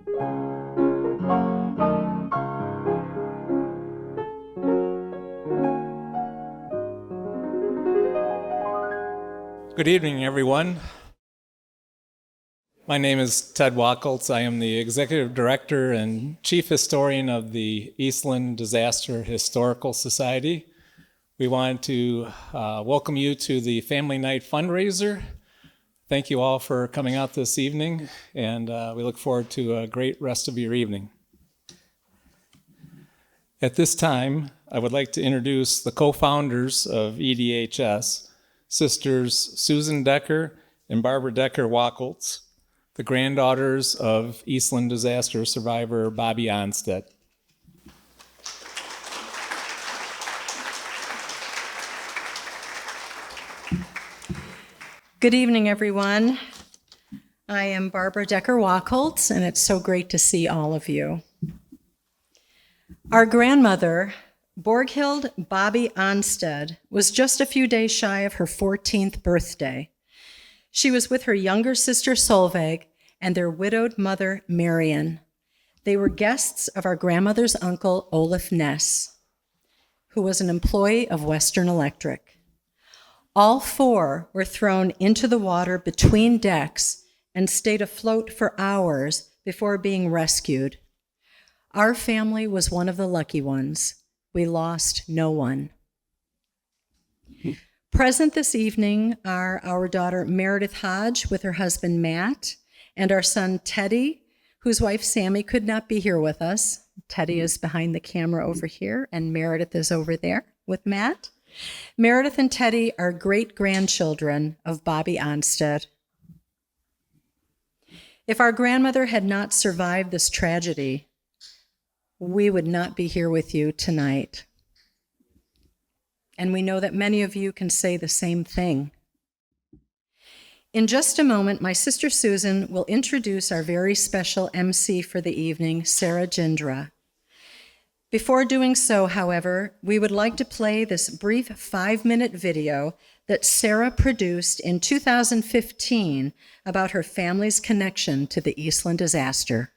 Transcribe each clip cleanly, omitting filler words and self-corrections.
Good evening, everyone. My name is Ted Wacholtz. I am the Executive Director and Chief Historian of the Eastland Disaster Historical Society. We wanted to welcome you to the Family Night Fundraiser. Thank you all for coming out this evening, and we look forward to a great rest of your evening. At this time, I would like to introduce the co-founders of EDHS, Sisters Susan Decker and Barbara Decker Wacholtz, the granddaughters of Eastland Disaster survivor Bobby Onstead. Good evening, everyone. I am Barbara Decker Wacholtz, and it's so great to see all of you. Our grandmother, Borghild Bobby Onstead, was just a few days shy of her 14th birthday. She was with her younger sister Solveig and their widowed mother Marion. They were guests of our grandmother's uncle Olaf Ness, who was an employee of Western Electric. All four were thrown into the water between decks and stayed afloat for hours before being rescued. Our family was one of the lucky ones. We lost no one. Present this evening are our daughter Meredith Hodge with her husband Matt, and our son Teddy, whose wife Sammy could not be here with us. Teddy is behind the camera over here, and Meredith is over there with Matt. Meredith and Teddy are great-grandchildren of Bobby Onstead. If our grandmother had not survived this tragedy, we would not be here with you tonight. And we know that many of you can say the same thing. In just a moment, my sister Susan will introduce our very special MC for the evening, Sarah Jindra. Before doing so, however, we would like to play this brief 5-minute video that Sarah produced in 2015 about her family's connection to the Eastland disaster.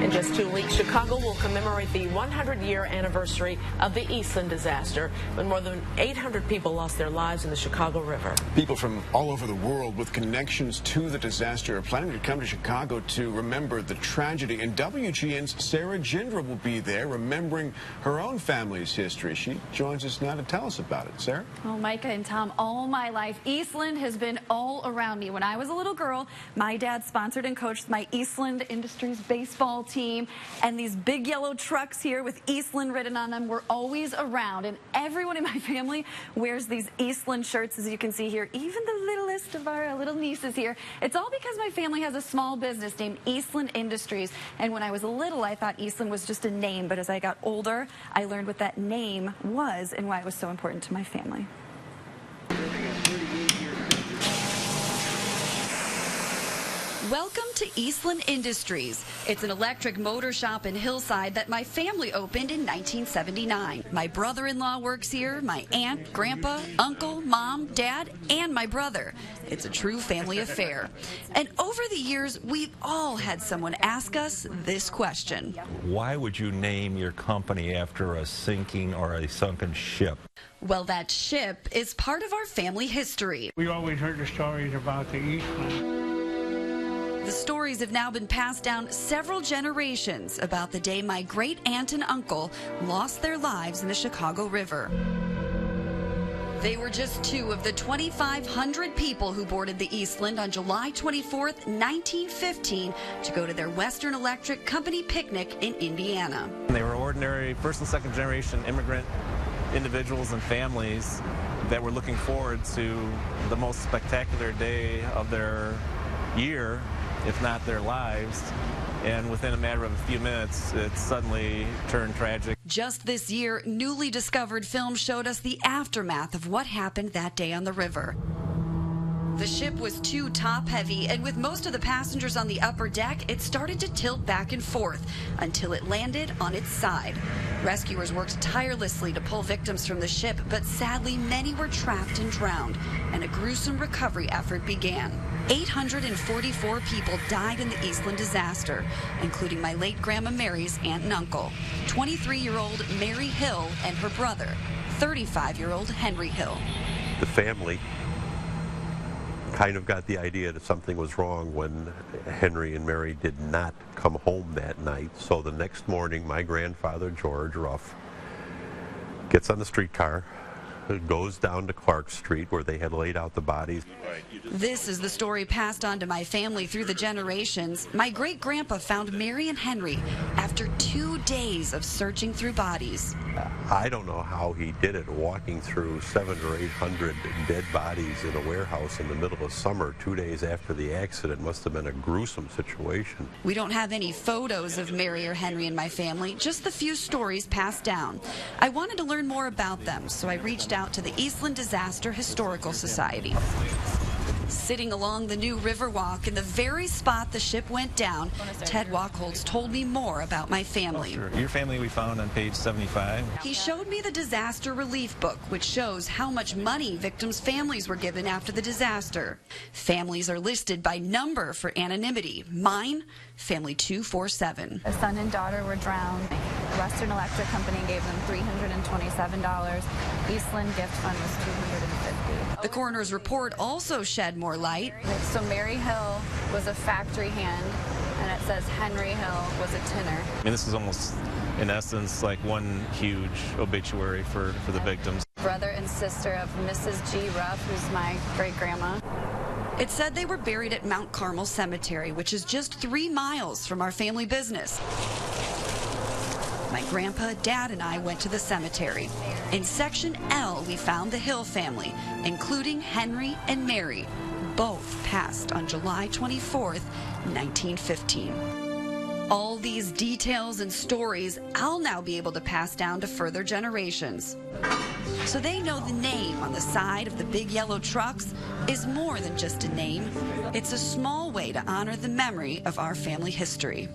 In just 2 weeks, Chicago will commemorate the 100-year anniversary of the Eastland disaster, when more than 800 people lost their lives in the Chicago River. People from all over the world with connections to the disaster are planning to come to Chicago to remember the tragedy. And WGN's Sarah Jindra will be there, remembering her own family's history. She joins us now to tell us about it. Sarah? Well, Micah and Tom, all my life, Eastland has been all around me. When I was a little girl, my dad sponsored and coached my Eastland Industries baseball team, and these big yellow trucks here with Eastland written on them were always around, and everyone in my family wears these Eastland shirts, as you can see here, even the littlest of our little nieces here. It's all because my family has a small business named Eastland Industries, and when I was little, I thought Eastland was just a name, but as I got older, I learned what that name was and why it was so important to my family. Welcome to Eastland Industries. It's an electric motor shop in Hillside that my family opened in 1979. My brother-in-law works here, my aunt, grandpa, uncle, mom, dad, and my brother. It's a true family affair. And over the years, we've all had someone ask us this question. Why would you name your company after a sinking or a sunken ship? Well, that ship is part of our family history. We always heard the stories about the Eastland. The stories have now been passed down several generations about the day my great aunt and uncle lost their lives in the Chicago River. They were just two of the 2,500 people who boarded the Eastland on July 24th, 1915 to go to their Western Electric Company picnic in Indiana. They were ordinary first and second generation immigrant individuals and families that were looking forward to the most spectacular day of their year, if not their lives, and within a matter of a few minutes, it suddenly turned tragic. Just this year, newly discovered film showed us the aftermath of what happened that day on the river. The ship was too top-heavy, and with most of the passengers on the upper deck, it started to tilt back and forth until it landed on its side. Rescuers worked tirelessly to pull victims from the ship, but sadly, many were trapped and drowned, and a gruesome recovery effort began. 844 people died in the Eastland disaster, including my late Grandma Mary's aunt and uncle, 23-year-old Mary Hill and her brother, 35-year-old Henry Hill. The family kind of got the idea that something was wrong when Henry and Mary did not come home that night. So the next morning, my grandfather, George Ruff, gets on the streetcar, goes down to Clark Street where they had laid out the bodies. This is the story passed on to my family through the generations. My great-grandpa found Mary and Henry after 2 days of searching through bodies. I don't know how he did it, walking through 700 or 800 dead bodies in a warehouse in the middle of summer 2 days after the accident. Must have been a gruesome situation. We don't have any photos of Mary or Henry and my family, just the few stories passed down. I wanted to learn more about them, so I reached out to the Eastland Disaster Historical Society. Sitting along the new Riverwalk in the very spot the ship went down, Ted Wachholz told me more about my family. Sure. Your family we found on page 75. He showed me the disaster relief book, which shows how much money victims' families were given after the disaster. Families are listed by number for anonymity. Mine, family 247. A son and daughter were drowned. Western Electric Company gave them $327. Eastland Gift Fund was $250. The coroner's report also shed more light. So Mary Hill was a factory hand, and it says Henry Hill was a tinner. I mean, this is almost, in essence, like one huge obituary for the victims. Brother and sister of Mrs. G. Ruff, who's my great-grandma. It said they were buried at Mount Carmel Cemetery, which is just 3 miles from our family business. My grandpa, dad, and I went to the cemetery. In section L, we found the Hill family, including Henry and Mary. Both passed on July 24th, 1915. All these details and stories I'll now be able to pass down to further generations. So they know the name on the side of the big yellow trucks is more than just a name. It's a small way to honor the memory of our family history.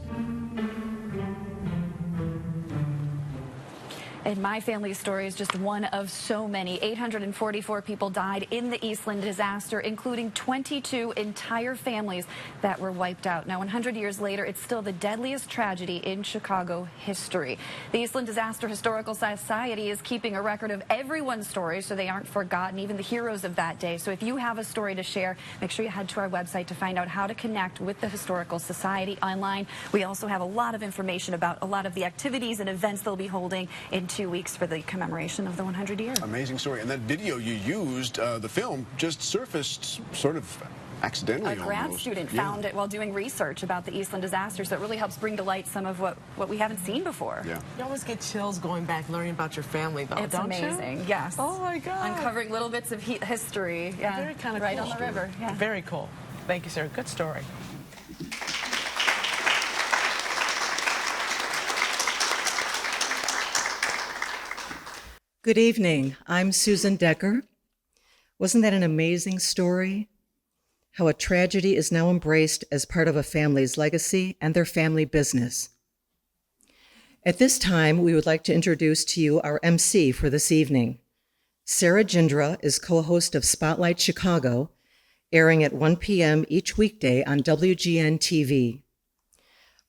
And my family's story is just one of so many. 844 people died in the Eastland disaster, including 22 entire families that were wiped out. Now, 100 years later, it's still the deadliest tragedy in Chicago history. The Eastland Disaster Historical Society is keeping a record of everyone's stories so they aren't forgotten, even the heroes of that day. So if you have a story to share, make sure you head to our website to find out how to connect with the Historical Society online. We also have a lot of information about a lot of the activities and events they'll be holding in 2 weeks for the commemoration of the 100 year. Amazing story. And that video you used, the film, just surfaced sort of accidentally. A grad student found it while doing research about the Eastland disaster, so it really helps bring to light some of what we haven't seen before. Yeah. You always get chills going back, learning about your family, though, It's don't amazing, you? yes. Oh, my God. Uncovering little bits of history. Yeah. Very kind of right cool on the river. Yeah. Very cool. Thank you, sir. Good story. Good evening. I'm Susan Decker. Wasn't that an amazing story? How a tragedy is now embraced as part of a family's legacy and their family business. At this time, we would like to introduce to you our MC for this evening. Sarah Jindra is co-host of Spotlight Chicago, airing at 1 p.m. each weekday on WGN TV.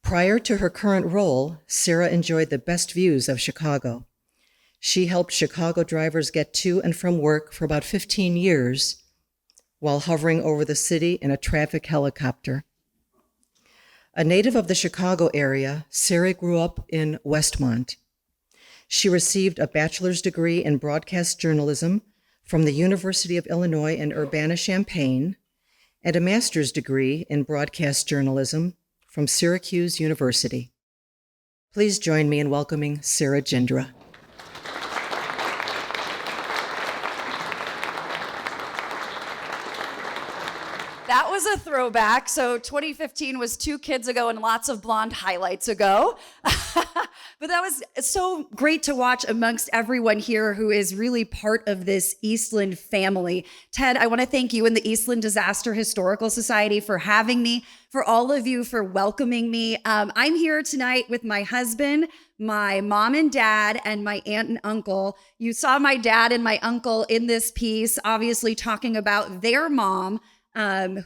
Prior to her current role, Sarah enjoyed the best views of Chicago. She helped Chicago drivers get to and from work for about 15 years while hovering over the city in a traffic helicopter. A native of the Chicago area, Sarah grew up in Westmont. She received a bachelor's degree in broadcast journalism from the University of Illinois in Urbana-Champaign and a master's degree in broadcast journalism from Syracuse University. Please join me in welcoming Sarah Jindra. That was a throwback. So 2015 was 2 kids ago and lots of blonde highlights ago. But that was so great to watch amongst everyone here who is really part of this Eastland family. Ted, I want to thank you and the Eastland Disaster Historical Society for having me, for all of you for welcoming me. I'm here tonight with my husband, my mom and dad, and my aunt and uncle. You saw my dad and my uncle in this piece, obviously talking about their mom,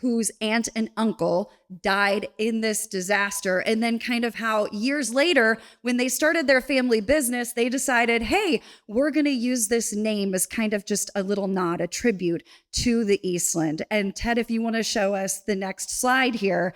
whose aunt and uncle died in this disaster. And then kind of how years later, when they started their family business, they decided, hey, we're going to use this name as kind of just a little nod, a tribute to the Eastland. And Ted, if you want to show us the next slide here.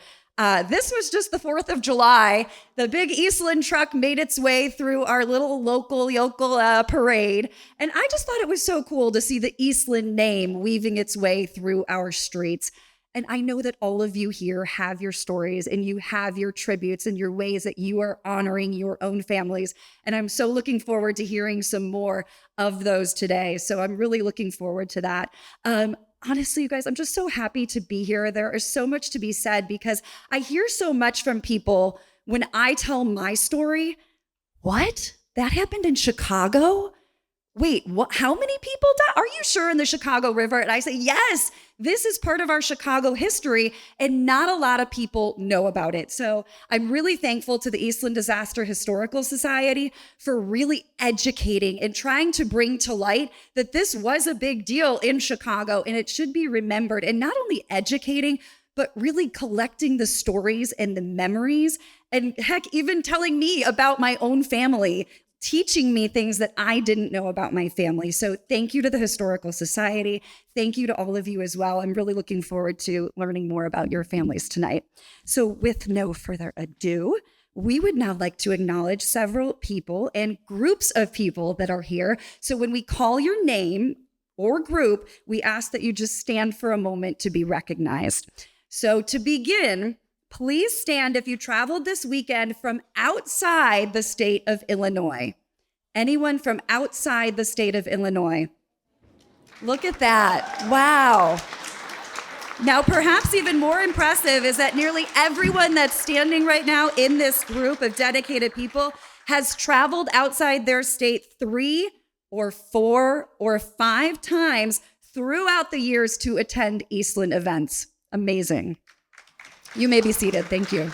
This was just the 4th of July. The big Eastland truck made its way through our little local yokel parade. And I just thought it was so cool to see the Eastland name weaving its way through our streets. And I know that all of you here have your stories and you have your tributes and your ways that you are honoring your own families. And I'm so looking forward to hearing some more of those today. So I'm really looking forward to that. Honestly, you guys, I'm just so happy to be here. There is so much to be said because I hear so much from people when I tell my story. What? That happened in Chicago? Wait, what? How many people died? Are you sure in the Chicago River? And I say, yes, this is part of our Chicago history, and not a lot of people know about it. So I'm really thankful to the Eastland Disaster Historical Society for really educating and trying to bring to light that this was a big deal in Chicago, and it should be remembered. And not only educating, but really collecting the stories and the memories, and heck, even telling me about my own family, teaching me things that I didn't know about my family. So thank you to the Historical Society. Thank you to all of you as well. I'm really looking forward to learning more about your families tonight. So with no further ado, we would now like to acknowledge several people and groups of people that are here. So when we call your name or group, we ask that you just stand for a moment to be recognized. So to begin, please stand if you traveled this weekend from outside the state of Illinois. Anyone from outside the state of Illinois? Look at that. Wow. Now, perhaps even more impressive is that nearly everyone that's standing right now in this group of dedicated people has traveled outside their state 3 or 4 or 5 times throughout the years to attend Eastland events. Amazing. You may be seated. Thank you.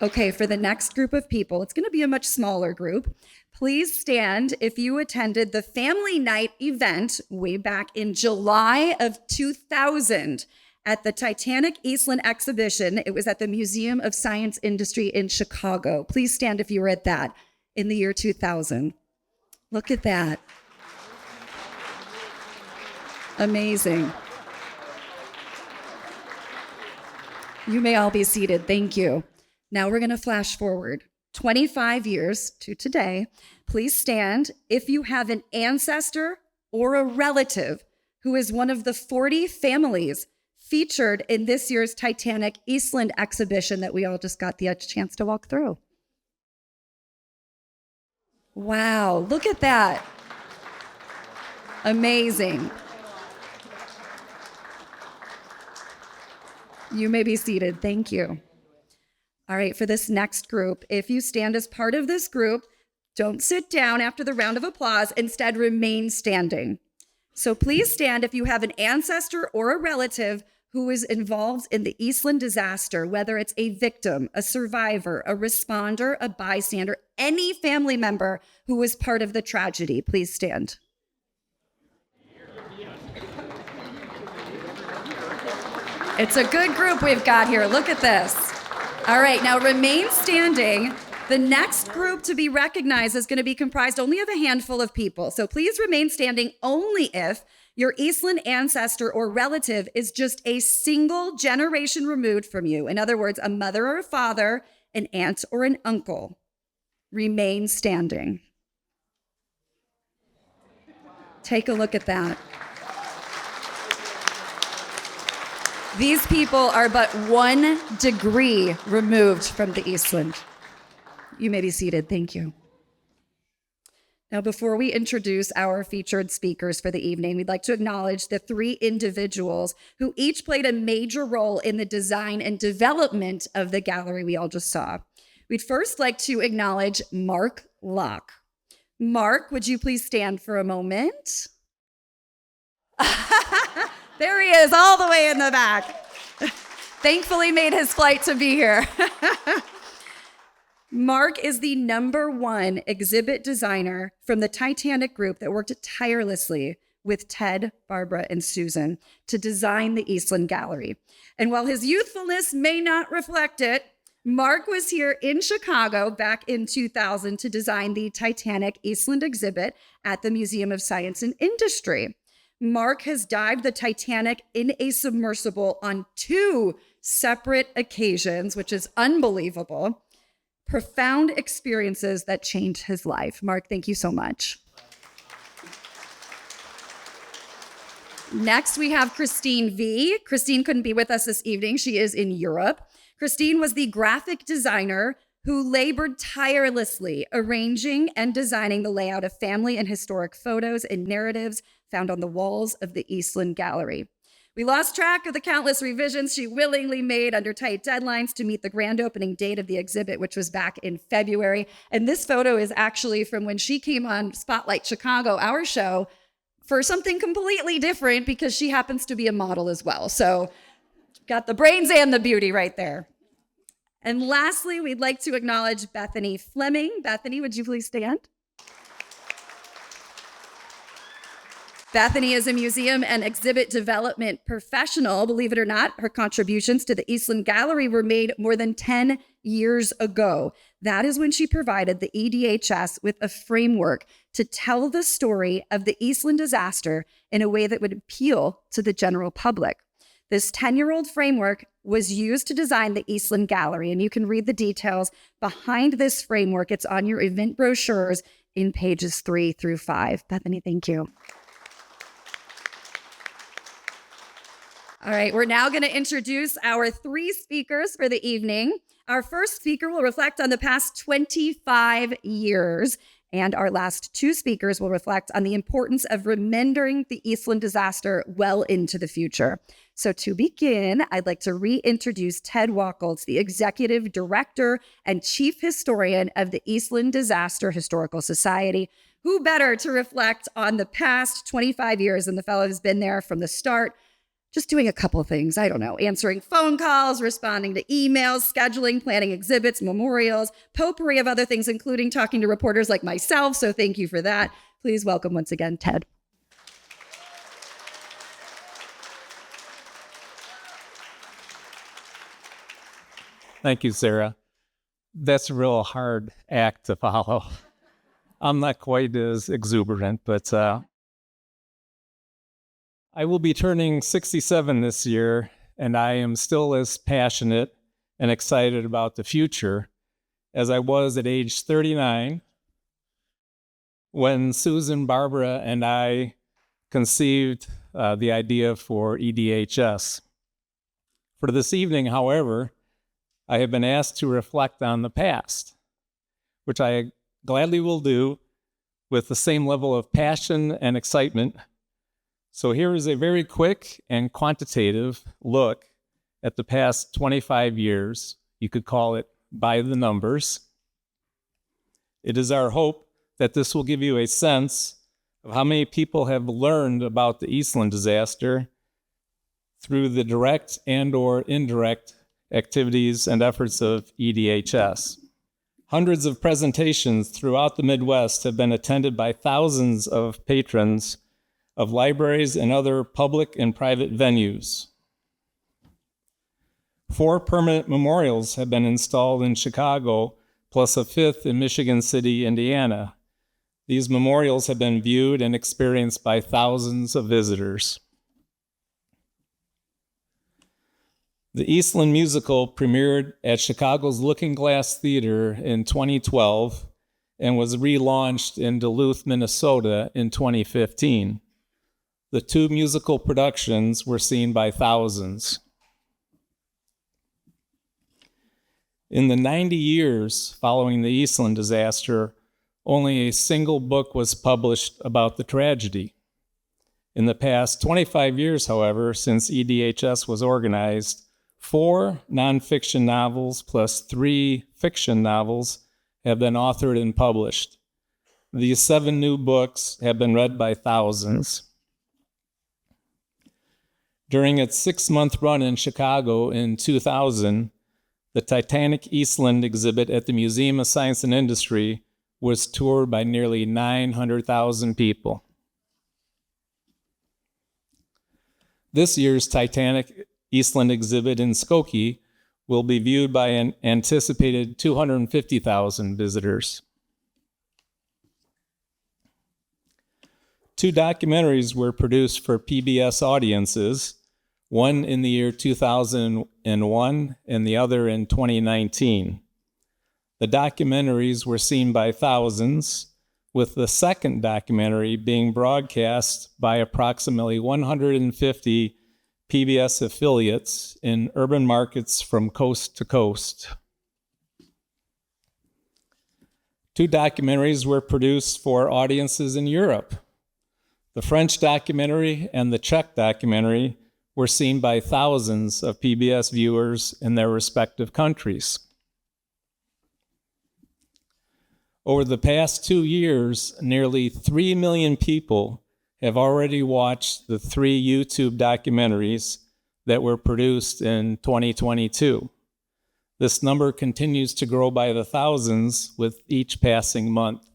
Okay, for the next group of people, it's going to be a much smaller group. Please stand if you attended the Family Night event way back in July of 2000 at the Titanic Eastland exhibition. It was at the Museum of Science Industry in Chicago. Please stand if you were at that in the year 2000. Look at that. Amazing. You may all be seated. Thank you. Now we're going to flash forward 25 years to today. Please stand if you have an ancestor or a relative who is one of the 40 families featured in this year's Titanic Eastland exhibition that we all just got the chance to walk through. Wow, look at that. Amazing. You may be seated. Thank you. All right, for this next group, if you stand as part of this group, don't sit down after the round of applause. Instead, remain standing. So please stand if you have an ancestor or a relative who is involved in the Eastland disaster, whether it's a victim, a survivor, a responder, a bystander, any family member who was part of the tragedy. Please stand. It's a good group we've got here. Look at this. All right, now remain standing. The next group to be recognized is going to be comprised only of a handful of people. So please remain standing only if your Eastland ancestor or relative is just a single generation removed from you. In other words, a mother or a father, an aunt or an uncle. Remain standing. Take a look at that. These people are but 1 degree removed from the Eastland. You may be seated. Thank you. Now, before we introduce our featured speakers for the evening, we'd like to acknowledge the 3 individuals who each played a major role in the design and development of the gallery we all just saw. We'd first like to acknowledge Mark Locke. Mark, would you please stand for a moment? There he is, all the way in the back. Thankfully made his flight to be here. Mark is the #1 exhibit designer from the Titanic group that worked tirelessly with Ted, Barbara, and Susan to design the Eastland Gallery. And while his youthfulness may not reflect it, Mark was here in Chicago back in 2000 to design the Titanic Eastland exhibit at the Museum of Science and Industry. Mark has dived the Titanic in a submersible on 2 separate occasions, which is unbelievable. Profound experiences that changed his life. Mark, thank you so much. Next, we have Christine V. Christine couldn't be with us this evening. She is in Europe. Christine was the graphic designer who labored tirelessly arranging and designing the layout of family and historic photos and narratives found on the walls of the Eastland Gallery. We lost track of the countless revisions she willingly made under tight deadlines to meet the grand opening date of the exhibit, which was back in February. And this photo is actually from when she came on Spotlight Chicago, our show, for something completely different because she happens to be a model as well. So got the brains and the beauty right there. And lastly, we'd like to acknowledge Bethany Fleming. Bethany, would you please stand? Bethany is a museum and exhibit development professional. Believe it or not, her contributions to the Eastland Gallery were made more than 10 years ago. That is when she provided the EDHS with a framework to tell the story of the Eastland disaster in a way that would appeal to the general public. This 10-year-old framework was used to design the Eastland Gallery, and you can read the details behind this framework. It's on your event brochures in pages 3 through 5. Bethany, thank you. All right, we're now going to introduce our 3 speakers for the evening. Our first speaker will reflect on the past 25 years, and our last 2 speakers will reflect on the importance of remembering the Eastland disaster well into the future. So to begin, I'd like to reintroduce Ted Wacholtz, the Executive Director and Chief Historian of the Eastland Disaster Historical Society. Who better to reflect on the past 25 years than the fellow who's been there from the start, just doing a couple of things, I don't know, answering phone calls, responding to emails, scheduling, planning exhibits, memorials, potpourri of other things, including talking to reporters like myself. So thank you for that. Please welcome once again, Ted. Thank you, Sarah. That's a real hard act to follow. I'm not quite as exuberant, but I will be turning 67 this year, and I am still as passionate and excited about the future as I was at age 39 when Susan, Barbara, and I conceived the idea for EDHS. For this evening, however, I have been asked to reflect on the past, which I gladly will do with the same level of passion and excitement. So here is a very quick and quantitative look at the past 25 years. You could call it by the numbers. It is our hope that this will give you a sense of how many people have learned about the Eastland disaster through the direct and/or indirect activities and efforts of EDHS. Hundreds of presentations throughout the Midwest have been attended by thousands of patrons of libraries and other public and private venues. 4 permanent memorials have been installed in Chicago, plus a 5th in Michigan City, Indiana. These memorials have been viewed and experienced by thousands of visitors. The Eastland musical premiered at Chicago's Looking Glass Theater in 2012 and was relaunched in Duluth, Minnesota in 2015. The 2 musical productions were seen by thousands. In the 90 years following the Eastland disaster, only a single book was published about the tragedy. In the past 25 years, however, since EDHS was organized, 4 nonfiction novels plus 3 fiction novels have been authored and published. These 7 new books have been read by thousands. During its 6-month run in Chicago in 2000, the Titanic Eastland exhibit at the Museum of Science and Industry was toured by nearly 900,000 people. This year's Titanic Eastland exhibit in Skokie will be viewed by an anticipated 250,000 visitors. 2 documentaries were produced for PBS audiences, one in the year 2001 and the other in 2019. The documentaries were seen by thousands, with the second documentary being broadcast by approximately 150 PBS affiliates in urban markets from coast to coast. 2 documentaries were produced for audiences in Europe. The French documentary and the Czech documentary were seen by thousands of PBS viewers in their respective countries. Over the past 2 years, nearly 3 million people have already watched the 3 YouTube documentaries that were produced in 2022. This number continues to grow by the thousands with each passing month.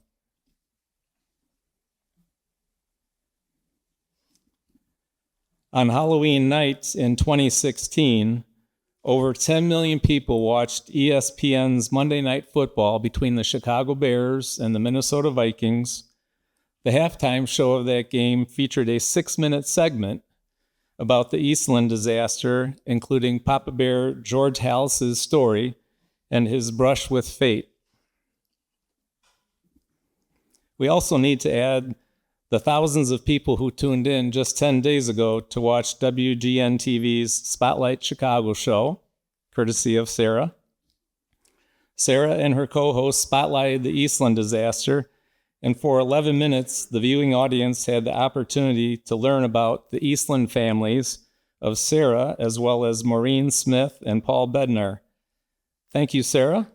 On Halloween night in 2016, over 10 million people watched ESPN's Monday Night Football between the Chicago Bears and the Minnesota Vikings. The halftime show of that game featured a 6-minute segment about the Eastland disaster, including Papa Bear George Hallis's story and his brush with fate. We also need to add the thousands of people who tuned in just 10 days ago to watch WGN-TV's Spotlight Chicago show, courtesy of Sarah. Sarah and her co-host spotlighted the Eastland disaster, and for 11 minutes, the viewing audience had the opportunity to learn about the Eastland families of Sarah, as well as Maureen Smith and Paul Bednar. Thank you, Sarah,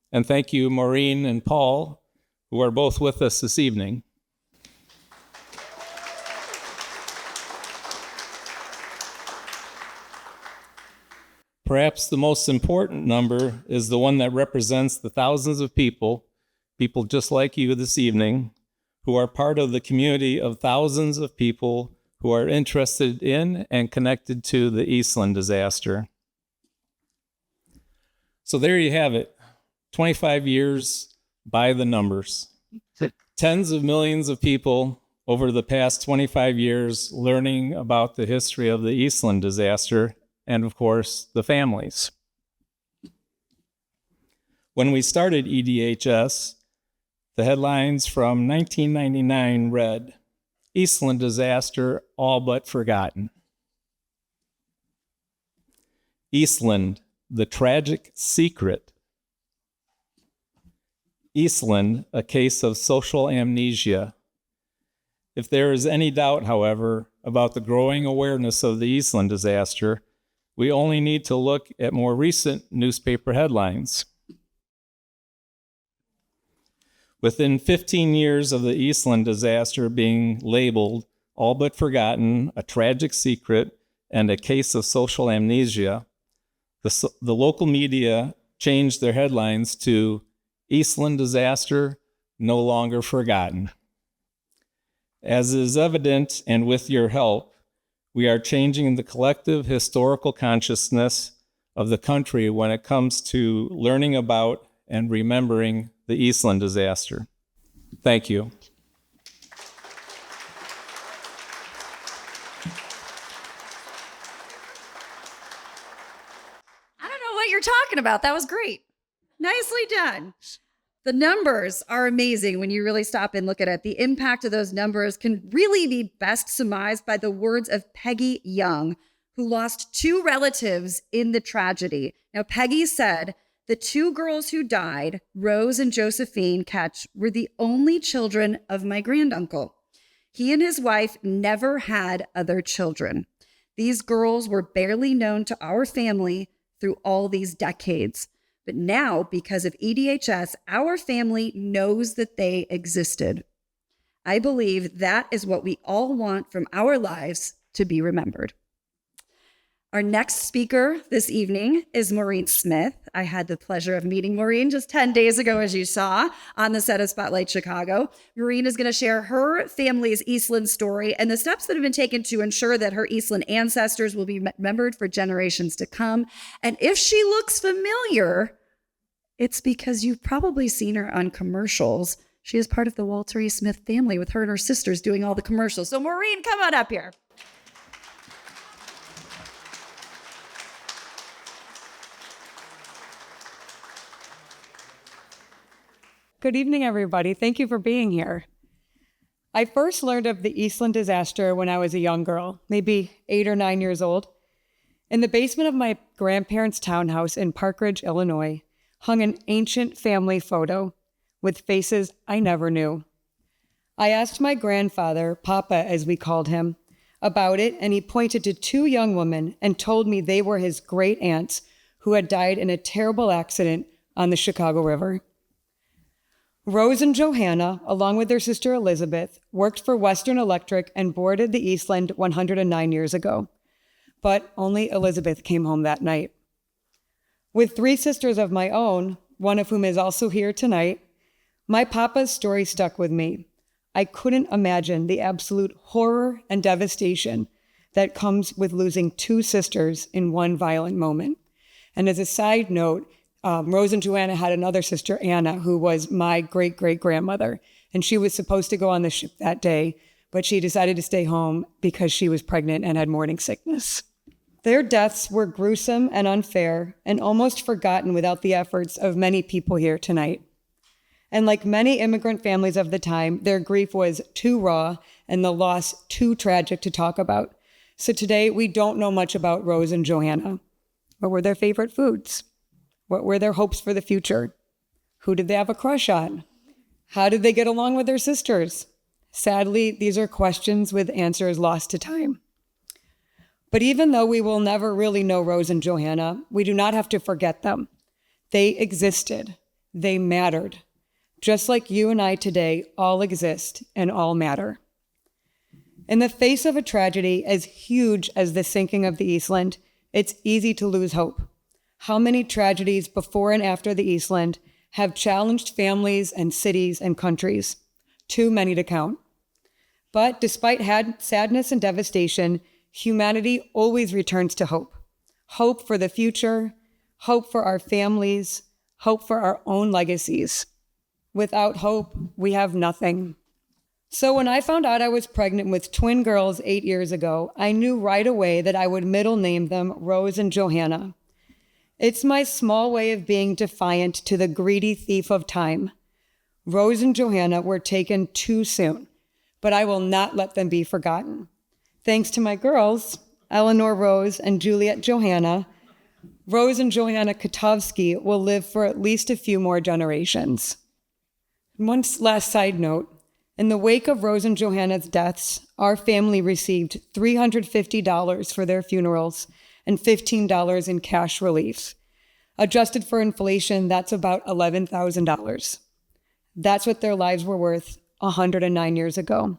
and thank you, Maureen and Paul, who are both with us this evening. Perhaps the most important number is the one that represents the thousands of people just like you this evening, who are part of the community of thousands of people who are interested in and connected to the Eastland disaster. So there you have it, 25 years by the numbers. Tens of millions of people over the past 25 years learning about the history of the Eastland disaster and, of course, the families. When we started EDHS, the headlines from 1999 read, "Eastland Disaster All But Forgotten." Eastland, the Tragic Secret. Eastland, a Case of Social Amnesia. If there is any doubt, however, about the growing awareness of the Eastland disaster, we only need to look at more recent newspaper headlines. Within 15 years of the Eastland disaster being labeled all but forgotten, a tragic secret, and a case of social amnesia, the local media changed their headlines to Eastland disaster no longer forgotten. As is evident, and with your help, we are changing the collective historical consciousness of the country when it comes to learning about and remembering the Eastland disaster. Thank you. I don't know what you're talking about. That was great. Nicely done. The numbers are amazing when you really stop and look at it. The impact of those numbers can really be best surmised by the words of Peggy Young, who lost 2 relatives in the tragedy. Now, Peggy said, "The 2 girls who died, Rose and Josephine Ketch, were the only children of my granduncle. He and his wife never had other children. These girls were barely known to our family, through all these decades. But now, because of EDHS, our family knows that they existed. I believe that is what we all want from our lives, to be remembered. Our next speaker this evening is Maureen Smith. I had the pleasure of meeting Maureen just 10 days ago, as you saw, on the set of Spotlight Chicago. Maureen is going to share her family's Eastland story and the steps that have been taken to ensure that her Eastland ancestors will be remembered for generations to come. And if she looks familiar, it's because you've probably seen her on commercials. She is part of the Walter E. Smith family with her and her sisters doing all the commercials. So Maureen, come on up here. Good evening, everybody. Thank you for being here. I first learned of the Eastland disaster when I was a young girl, maybe 8 or 9 years old. In the basement of my grandparents' townhouse in Park Ridge, Illinois, hung an ancient family photo with faces I never knew. I asked my grandfather, Papa as we called him, about it, and he pointed to 2 young women and told me they were his great aunts who had died in a terrible accident on the Chicago River. Rose and Johanna, along with their sister Elizabeth, worked for Western Electric and boarded the Eastland 109 years ago. But only Elizabeth came home that night. With 3 sisters of my own, one of whom is also here tonight, my papa's story stuck with me. I couldn't imagine the absolute horror and devastation that comes with losing 2 sisters in one violent moment. And as a side note, Rose and Joanna had another sister, Anna, who was my great-great-grandmother, and she was supposed to go on the ship that day, but she decided to stay home because she was pregnant and had morning sickness. Their deaths were gruesome and unfair and almost forgotten without the efforts of many people here tonight. And like many immigrant families of the time, their grief was too raw and the loss too tragic to talk about. So today, we don't know much about Rose and Johanna. What were their favorite foods? What were their hopes for the future? Who did they have a crush on? How did they get along with their sisters? Sadly, these are questions with answers lost to time. But even though we will never really know Rose and Johanna, we do not have to forget them. They existed. They mattered. Just like you and I today all exist and all matter. In the face of a tragedy as huge as the sinking of the Eastland, it's easy to lose hope. How many tragedies before and after the Eastland have challenged families and cities and countries? Too many to count. But despite sadness and devastation, humanity always returns to hope. Hope for the future, hope for our families, hope for our own legacies. Without hope, we have nothing. So when I found out I was pregnant with twin girls 8 years ago, I knew right away that I would middle name them Rose and Johanna. It's my small way of being defiant to the greedy thief of time. Rose and Johanna were taken too soon, but I will not let them be forgotten. Thanks to my girls, Eleanor Rose and Juliet Johanna, Rose and Johanna Kotovsky will live for at least a few more generations. One last side note. In the wake of Rose and Johanna's deaths, our family received $350 for their funerals and $15 in cash relief. Adjusted for inflation, that's about $11,000. That's what their lives were worth 109 years ago.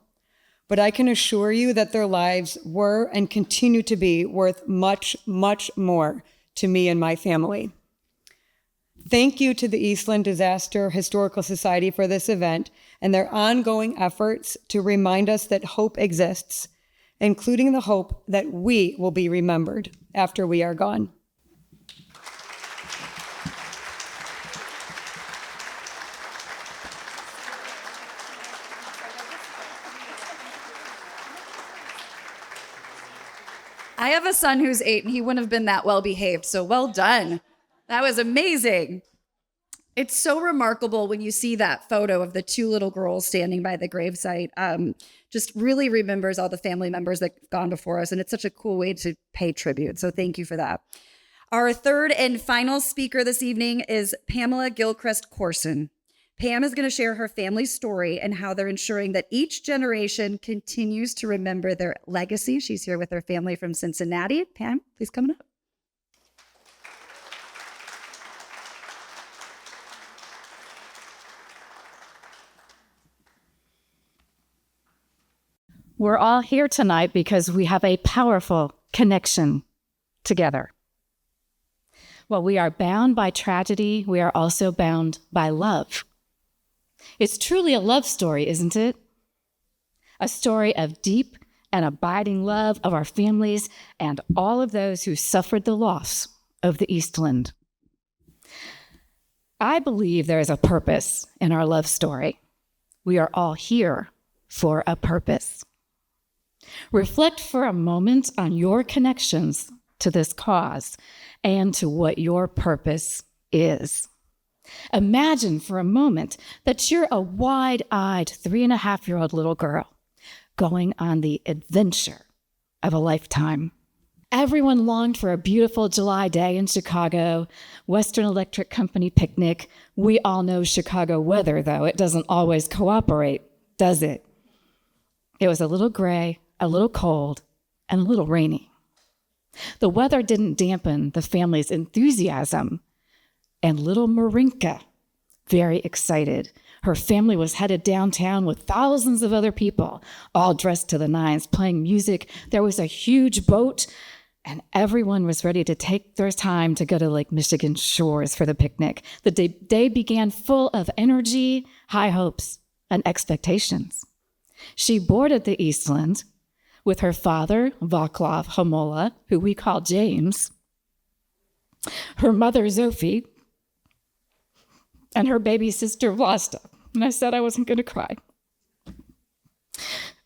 But I can assure you that their lives were and continue to be worth much, much more to me and my family. Thank you to the Eastland Disaster Historical Society for this event and their ongoing efforts to remind us that hope exists, including the hope that we will be remembered after we are gone. I have a son who's 8 and he wouldn't have been that well behaved, so well done. That was amazing. It's so remarkable when you see that photo of the 2 little girls standing by the gravesite. Just really remembers all the family members that have gone before us, and it's such a cool way to pay tribute. So thank you for that. Our third and final speaker this evening is Pamela Gilchrist Corson. Pam is going to share her family's story and how they're ensuring that each generation continues to remember their legacy. She's here with her family from Cincinnati. Pam, please come up. We're all here tonight because we have a powerful connection together. While we are bound by tragedy, we are also bound by love. It's truly a love story, isn't it? A story of deep and abiding love of our families and all of those who suffered the loss of the Eastland. I believe there is a purpose in our love story. We are all here for a purpose. Reflect for a moment on your connections to this cause and to what your purpose is. Imagine for a moment that you're a wide-eyed 3.5-year-old little girl going on the adventure of a lifetime. Everyone longed for a beautiful July day in Chicago, Western Electric Company picnic. We all know Chicago weather, though. It doesn't always cooperate, does it? It was a little gray, a little cold, and a little rainy. The weather didn't dampen the family's enthusiasm, and little Marinka, very excited. Her family was headed downtown with thousands of other people, all dressed to the nines, playing music. There was a huge boat, and everyone was ready to take their time to go to Lake Michigan shores for the picnic. The day began full of energy, high hopes, and expectations. She boarded the Eastland with her father, Vaclav Hamola, who we call James, her mother, Zofie, and her baby sister, Vlasta. And I said I wasn't going to cry.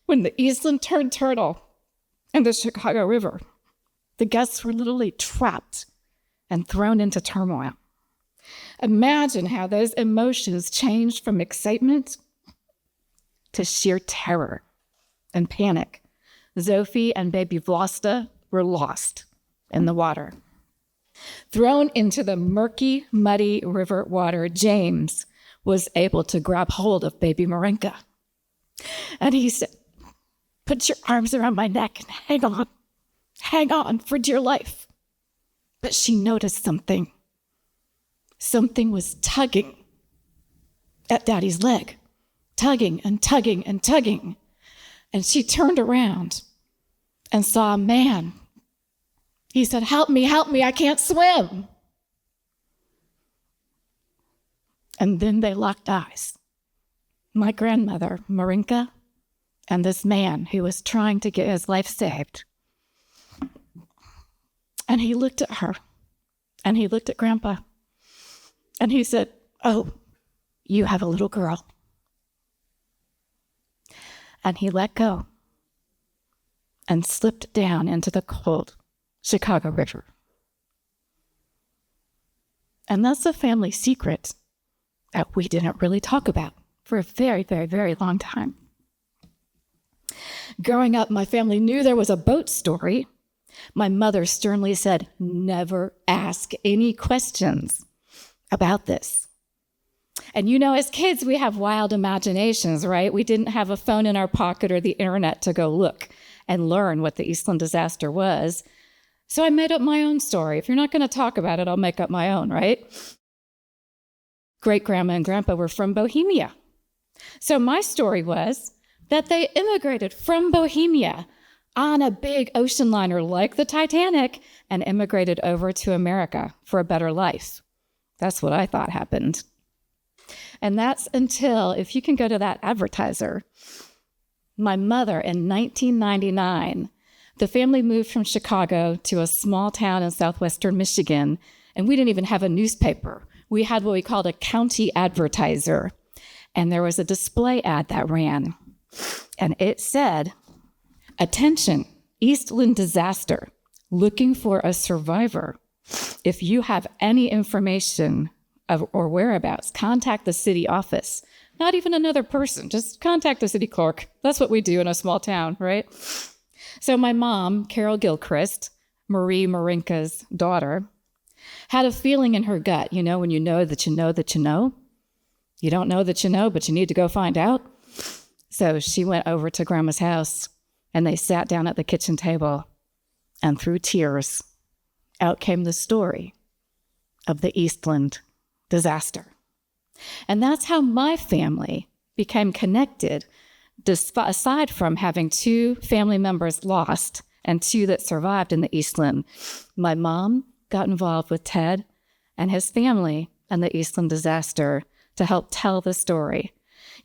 When the Eastland turned turtle in the Chicago River, the guests were literally trapped and thrown into turmoil. Imagine how those emotions changed from excitement to sheer terror and panic. Zofie and baby Vlasta were lost in the water. Thrown into the murky, muddy river water, James was able to grab hold of baby Marinka. And he said, "Put your arms around my neck and hang on for dear life." But she noticed something. Something was tugging at Daddy's leg, tugging and tugging and tugging. And she turned around and saw a man. He said, help me, I can't swim." And then they locked eyes. My grandmother, Marinka, and this man who was trying to get his life saved. And he looked at her, and he looked at Grandpa, and he said, "Oh, you have a little girl." And he let go and slipped down into the cold Chicago River. And that's a family secret that we didn't really talk about for a very, very, very long time. Growing up, my family knew there was a boat story. My mother sternly said, never ask any questions about this. And you know, as kids, we have wild imaginations, right? We didn't have a phone in our pocket or the internet to go look and learn what the Eastland disaster was. So I made up my own story. If you're not going to talk about it, I'll make up my own, right? Great-grandma and grandpa were from Bohemia. So my story was that they immigrated from Bohemia on a big ocean liner like the Titanic and immigrated over to America for a better life. That's what I thought happened. And that's until, if you can go to that advertiser, my mother in 1999, the family moved from Chicago to a small town in southwestern Michigan, and we didn't even have a newspaper. We had what we called a county advertiser, and there was a display ad that ran, and it said, "Attention, Eastland Disaster, looking for a survivor. If you have any information or whereabouts, contact the city office." Not even another person, just contact the city clerk. That's what we do in a small town, right? So my mom, Carol Gilchrist, Marie Marinka's daughter, had a feeling in her gut, you know, when you know that you know that you know. You don't know that you know, but you need to go find out. So she went over to Grandma's house, and they sat down at the kitchen table, and through tears, out came the story of the Eastland disaster. And that's how my family became connected aside from having 2 family members lost and 2 that survived in the Eastland, my mom got involved with Ted and his family and the Eastland disaster to help tell the story.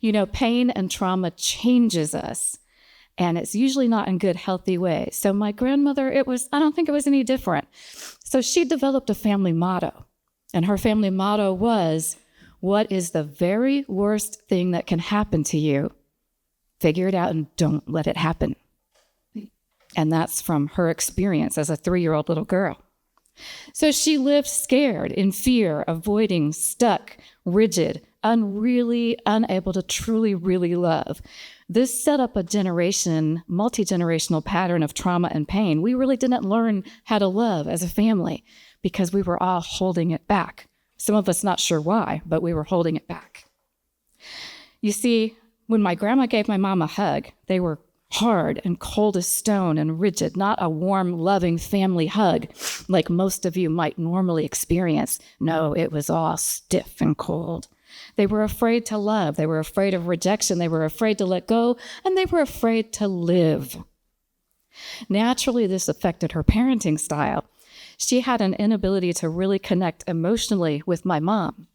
You know, pain and trauma changes us, and it's usually not in good, healthy ways. So my grandmother, I don't think it was any different. So she developed a family motto, and her family motto was, what is the very worst thing that can happen to you? Figure it out and don't let it happen. And that's from her experience as a 3-year-old little girl. So she lived scared, in fear, avoiding, stuck, rigid, really unable to truly, really love. This set up a multi-generational pattern of trauma and pain. We really didn't learn how to love as a family because we were all holding it back. Some of us not sure why, but we were holding it back. You see, when my grandma gave my mom a hug, they were hard and cold as stone and rigid, not a warm, loving family hug like most of you might normally experience. No, it was all stiff and cold. They were afraid to love. They were afraid of rejection. They were afraid to let go, and they were afraid to live. Naturally, this affected her parenting style. She had an inability to really connect emotionally with my mom.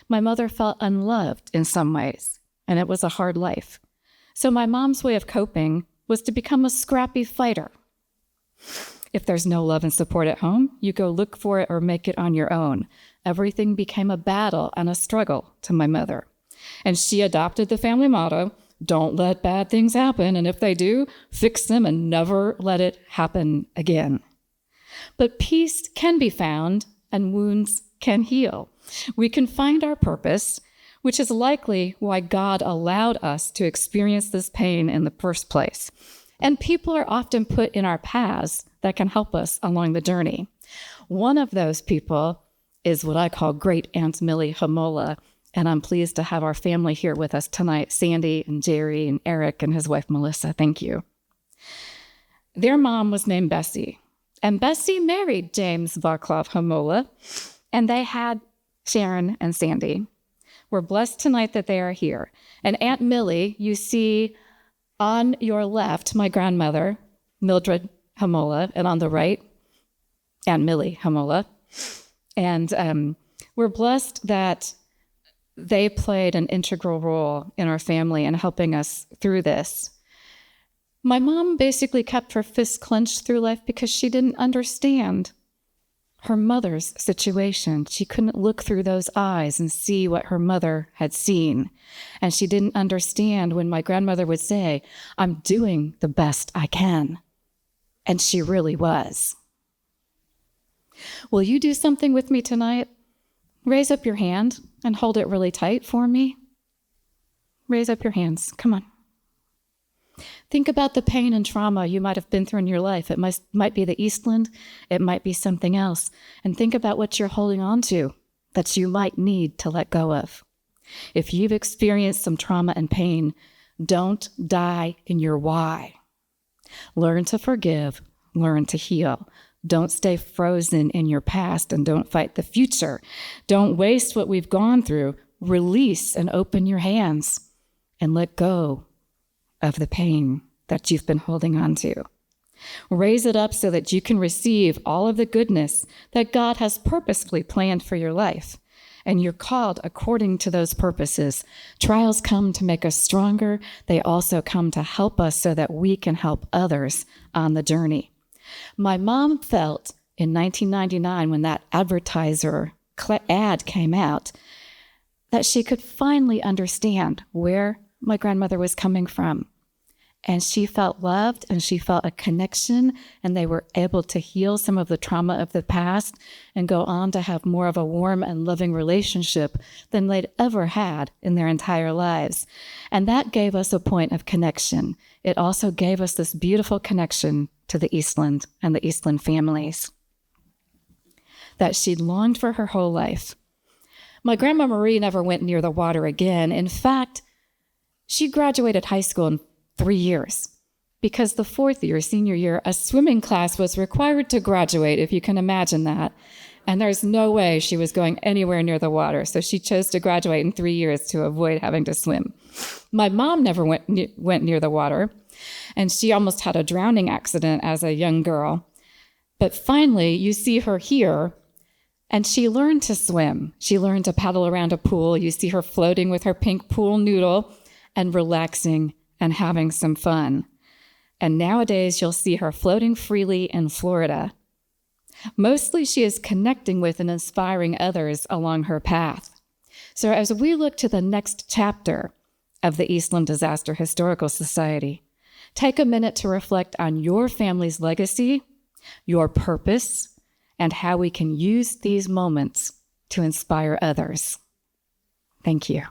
My mother felt unloved in some ways, and it was a hard life. So my mom's way of coping was to become a scrappy fighter. If there's no love and support at home, you go look for it or make it on your own. Everything became a battle and a struggle to my mother. And she adopted the family motto, don't let bad things happen, and if they do, fix them and never let it happen again. But peace can be found and wounds can heal. We can find our purpose, which is likely why God allowed us to experience this pain in the first place. And people are often put in our paths that can help us along the journey. One of those people is what I call Great Aunt Millie Hamola, and I'm pleased to have our family here with us tonight, Sandy and Jerry and Eric and his wife Melissa. Thank you. Their mom was named Bessie, and Bessie married James Vaclav Hamola, and they had Sharon and Sandy. We're blessed tonight that they are here. And Aunt Millie, you see on your left, my grandmother, Mildred Hamola, and on the right, Aunt Millie Hamola. And we're blessed that they played an integral role in our family in helping us through this. My mom basically kept her fists clenched through life because she didn't understand her mother's situation. She couldn't look through those eyes and see what her mother had seen. And she didn't understand when my grandmother would say, I'm doing the best I can. And she really was. Will you do something with me tonight? Raise up your hand and hold it really tight for me. Raise up your hands. Come on. Think about the pain and trauma you might have been through in your life. It might be the Eastland. It might be something else. And think about what you're holding on to that you might need to let go of. If you've experienced some trauma and pain, don't die in your why. Learn to forgive. Learn to heal. Don't stay frozen in your past and don't fight the future. Don't waste what we've gone through. Release and open your hands and let go of the pain that you've been holding on to. Raise it up so that you can receive all of the goodness that God has purposefully planned for your life. And you're called according to those purposes. Trials come to make us stronger. They also come to help us so that we can help others on the journey. My mom felt in 1999 when that advertiser ad came out that she could finally understand where my grandmother was coming from. And she felt loved and she felt a connection, and they were able to heal some of the trauma of the past and go on to have more of a warm and loving relationship than they'd ever had in their entire lives. And that gave us a point of connection. It also gave us this beautiful connection to the Eastland and the Eastland families that she'd longed for her whole life. My Grandma Marie never went near the water again. In fact, she graduated high school in 3 years because the fourth year, senior year, a swimming class was required to graduate, if you can imagine that. and there's no way she was going anywhere near the water, so she chose to graduate in 3 years to avoid having to swim. My mom never went near the water, and she almost had a drowning accident as a young girl. But finally, you see her here, and she learned to swim. She learned to paddle around a pool. You see her floating with her pink pool noodle and relaxing and having some fun. And nowadays, you'll see her floating freely in Florida. Mostly, she is connecting with and inspiring others along her path. So as we look to the next chapter of the Eastland Disaster Historical Society, take a minute to reflect on your family's legacy, your purpose, and how we can use these moments to inspire others. Thank you.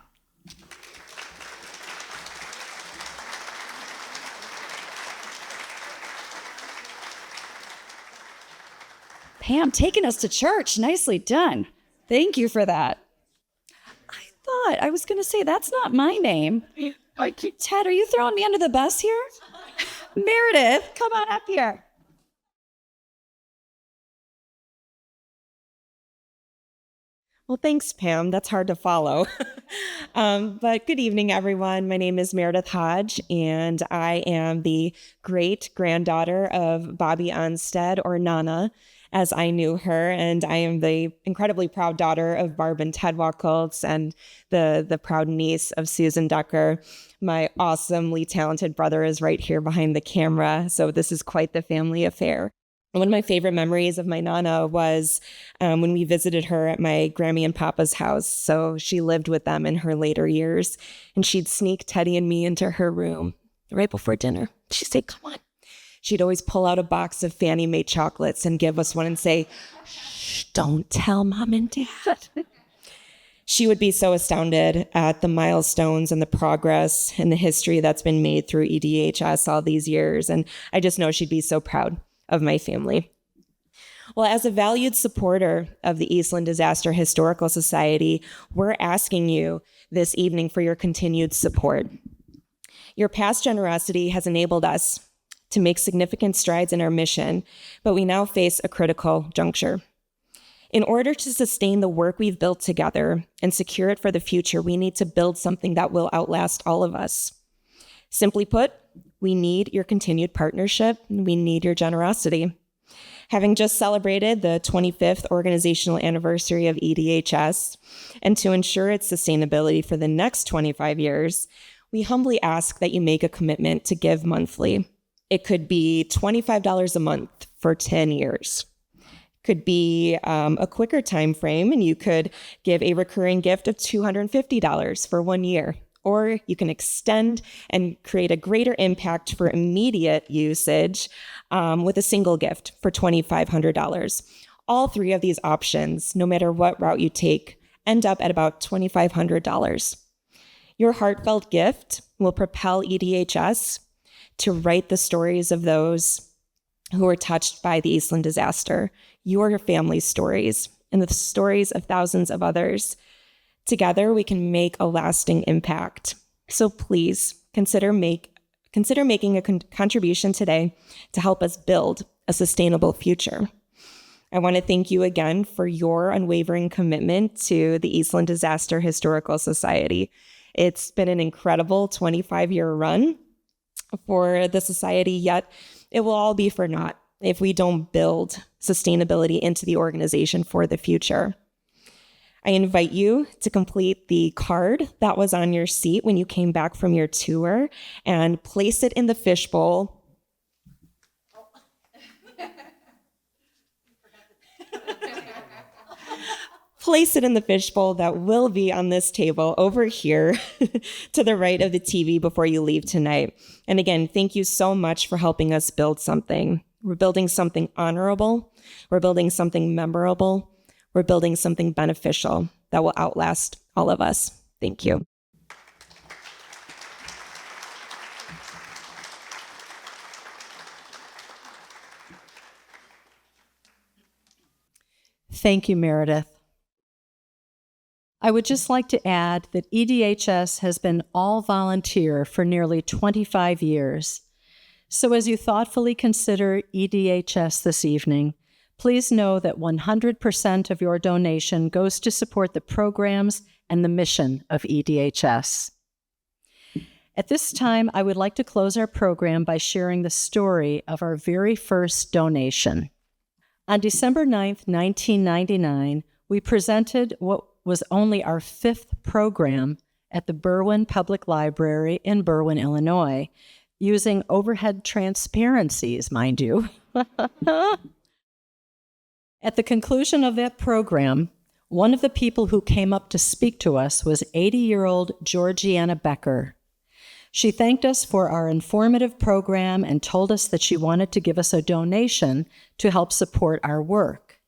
Pam, taking us to church. Nicely done. Thank you for that. I was going to say, that's not my name. Ted, are you throwing me under the bus here? Meredith, come on up here. Well, thanks, Pam. That's hard to follow. But good evening, everyone. My name is Meredith Hodge, and I am the great-granddaughter of Bobby Onstead, or Nana, as I knew her, and I am the incredibly proud daughter of Barb and Ted Wacholtz and the proud niece of Susan Decker. My awesomely talented brother is right here behind the camera, so this is quite the family affair. One of my favorite memories of my Nana was when we visited her at my Grammy and Papa's house. So she lived with them in her later years, and she'd sneak Teddy and me into her room right before dinner. She'd say, "Come on." She'd always pull out a box of Fannie Mae chocolates and give us one and say, "Shh, don't tell Mom and Dad." She would be so astounded at the milestones and the progress and the history that's been made through EDHS all these years. And I just know she'd be so proud of my family. Well, as a valued supporter of the Eastland Disaster Historical Society, we're asking you this evening for your continued support. Your past generosity has enabled us to make significant strides in our mission, but we now face a critical juncture. In order to sustain the work we've built together and secure it for the future, we need to build something that will outlast all of us. Simply put, we need your continued partnership, and we need your generosity. Having just celebrated the 25th organizational anniversary of EDHS, and to ensure its sustainability for the next 25 years, we humbly ask that you make a commitment to give monthly. It could be $25 a month for 10 years. Could be a quicker time frame, and you could give a recurring gift of $250 for 1 year. Or you can extend and create a greater impact for immediate usage with a single gift for $2,500. All three of these options, no matter what route you take, end up at about $2,500. Your heartfelt gift will propel EDHS to write the stories of those who were touched by the Eastland disaster, your family's stories, and the stories of thousands of others. Together, we can make a lasting impact. So please consider making a contribution today to help us build a sustainable future. I want to thank you again for your unwavering commitment to the Eastland Disaster Historical Society. It's been an incredible 25-year run for the society, yet it will all be for naught if we don't build sustainability into the organization for the future. I invite you to complete the card that was on your seat when you came back from your tour and place it in the fishbowl. Place it in the fishbowl that will be on this table over here to the right of the TV before you leave tonight. And again, thank you so much for helping us build something. We're building something honorable. We're building something memorable. We're building something beneficial that will outlast all of us. Thank you. Thank you, Meredith. I would just like to add that EDHS has been all volunteer for nearly 25 years. So as you thoughtfully consider EDHS this evening, please know that 100% of your donation goes to support the programs and the mission of EDHS. At this time, I would like to close our program by sharing the story of our very first donation. On December 9th, 1999, we presented what was only our 5th program at the Berwyn Public Library in Berwyn, Illinois, using overhead transparencies, mind you. At the conclusion of that program, one of the people who came up to speak to us was 80-year-old Georgiana Becker. She thanked us for our informative program and told us that she wanted to give us a donation to help support our work.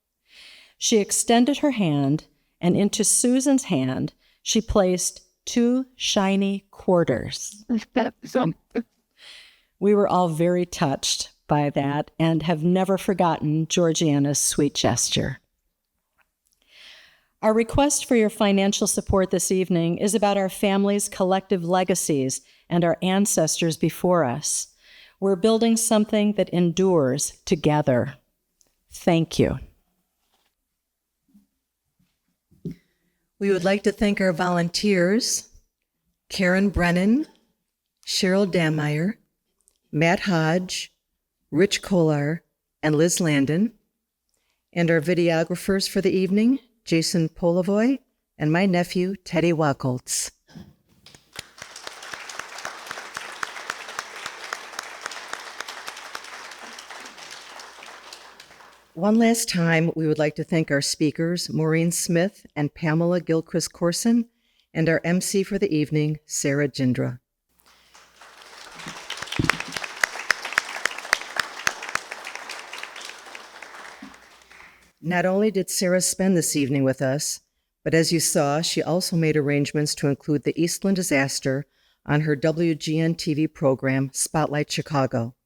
She extended her hand, and into Susan's hand, she placed 2 shiny quarters. We were all very touched by that and have never forgotten Georgiana's sweet gesture. Our request for your financial support this evening is about our family's collective legacies and our ancestors before us. We're building something that endures together. Thank you. We would like to thank our volunteers, Karen Brennan, Cheryl Dameyer, Matt Hodge, Rich Kolar, and Liz Landon, and our videographers for the evening, Jason Polavoy, and my nephew, Teddy Wacholtz. One last time, we would like to thank our speakers, Maureen Smith and Pamela Gilchrist-Corson, and our MC for the evening, Sarah Jindra. Not only did Sarah spend this evening with us, but as you saw, she also made arrangements to include the Eastland Disaster on her WGN TV program, Spotlight Chicago.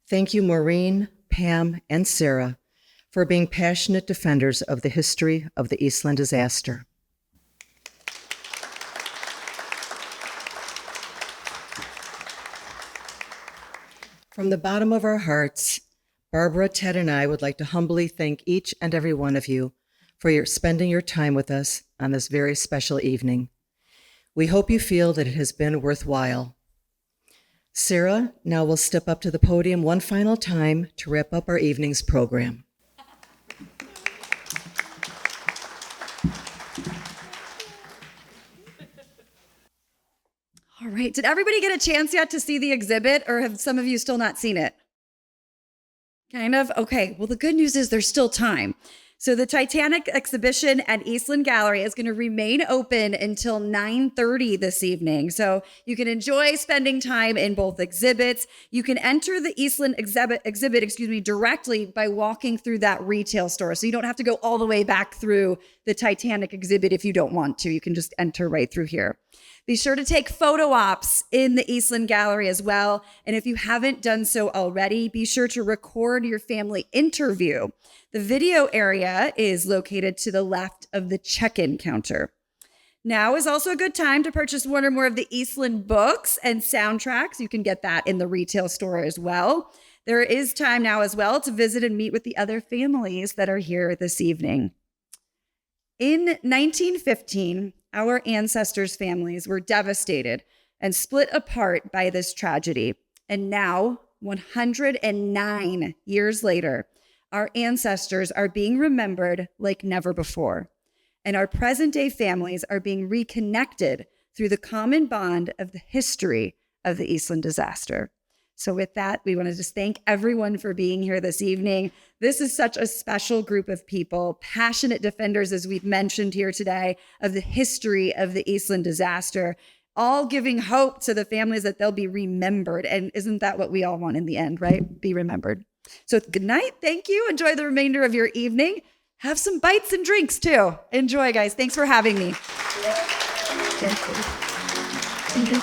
Thank you, Maureen, Pam, and Sarah, for being passionate defenders of the history of the Eastland Disaster. From the bottom of our hearts, Barbara, Ted, and I would like to humbly thank each and every one of you for spending your time with us on this very special evening. We hope you feel that it has been worthwhile. Sarah now will step up to the podium one final time to wrap up our evening's program. All right. Did everybody get a chance yet to see the exhibit, or have some of you still not seen it? Kind of? Okay. Well, the good news is there's still time. So the Titanic exhibition at Eastland Gallery is going to remain open until 9:30 this evening. So you can enjoy spending time in both exhibits. You can enter the Eastland exhibit, directly by walking through that retail store. So you don't have to go all the way back through the Titanic exhibit if you don't want to. You can just enter right through here. Be sure to take photo ops in the Eastland Gallery as well. And if you haven't done so already, be sure to record your family interview. The video area is located to the left of the check-in counter. Now is also a good time to purchase one or more of the Eastland books and soundtracks. You can get that in the retail store as well. There is time now as well to visit and meet with the other families that are here this evening. In 1915, our ancestors' families were devastated and split apart by this tragedy. And now, 109 years later, our ancestors are being remembered like never before. And our present-day families are being reconnected through the common bond of the history of the Eastland Disaster. So with that, we want to just thank everyone for being here this evening. This is such a special group of people, passionate defenders, as we've mentioned here today, of the history of the Eastland Disaster, all giving hope to the families that they'll be remembered. And isn't that what we all want in the end, right? Be remembered. So good night. Thank you. Enjoy the remainder of your evening. Have some bites and drinks too. Enjoy, guys. Thanks for having me. Thank you.